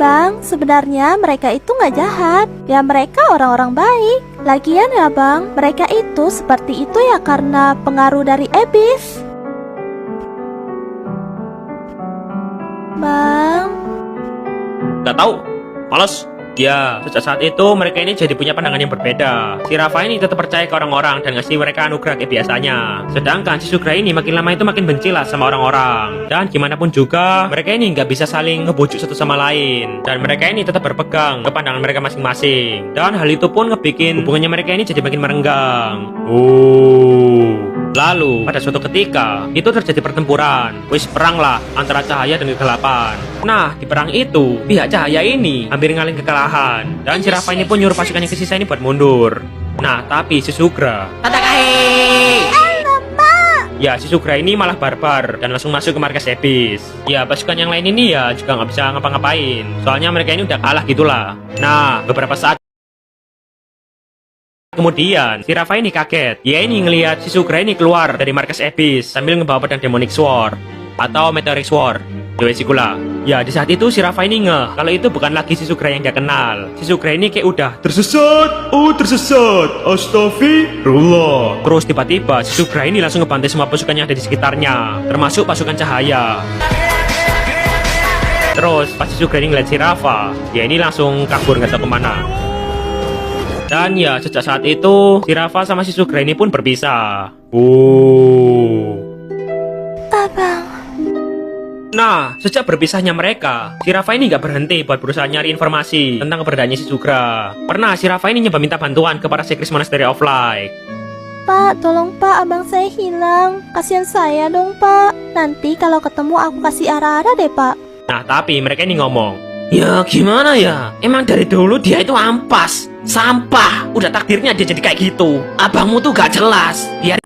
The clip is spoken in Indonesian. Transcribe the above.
Bang, sebenarnya mereka itu nggak jahat. Ya mereka orang-orang baik. Lagian ya Bang, mereka itu seperti itu ya karena pengaruh dari Abyss. Bang, Gak tahu, males. Ya, sejak saat itu mereka ini jadi punya pandangan yang berbeda. Si Rafa ini tetap percaya ke orang-orang dan ngasih mereka anugerah kayak biasanya. Sedangkan si Sugra ini makin lama itu makin benci lah sama orang-orang. Dan gimana pun juga, mereka ini nggak bisa saling ngebujuk satu sama lain. Dan mereka ini tetap berpegang ke pandangan mereka masing-masing. Dan hal itu pun ngebikin hubungannya mereka ini jadi makin merenggang. Lalu, pada suatu ketika, itu terjadi pertempuran. Wis perang lah antara cahaya dan kegelapan. Nah, di perang itu, pihak cahaya ini hampir ngalahin kekalahan. Dan si Rafa ini pun nyuruh pasukannya ke sisa ini buat mundur. Nah, tapi si Sugra, ya, si Sugra ini malah barbar dan langsung masuk ke markas Abyss. Ya, pasukan yang lain ini ya juga nggak bisa ngapa-ngapain. Soalnya mereka ini udah kalah gitulah. Nah, beberapa saat kemudian, si Rafa ini kaget. Dia ini ngelihat si Sugra ini keluar dari markas Abyss sambil ngebawa pedang Demonic Sword atau Meteoric Sword. Ya, di saat itu si Rafa ini ngeh kalau itu bukan lagi si Sugra yang dia kenal. Si Sugra ini kayak udah tersesat. Astagfirullah. Terus tiba-tiba si Sugra ini langsung ngebantai semua pasukan yang ada di sekitarnya, termasuk pasukan cahaya. Terus pas si Sugra ini ngeliat si Rafa, dia ini langsung kabur nggak tahu kemana. Dan ya, sejak saat itu, si Rafa sama si Sugra ini pun berpisah. Abang. Nah, sejak berpisahnya mereka, si Rafa ini nggak berhenti buat berusaha nyari informasi tentang keberadaannya si Sugra. Pernah si Rafa ini nyoba minta bantuan kepada Secret Monastery of Light. Pak, tolong Pak, abang saya hilang. Kasihan saya dong Pak. Nanti kalau ketemu aku kasih arah-arah deh Pak. Nah, tapi mereka ini ngomong, ya gimana ya? Emang dari dulu dia itu ampas, sampah. Udah takdirnya dia jadi kayak gitu. Abangmu tuh gak jelas. Biar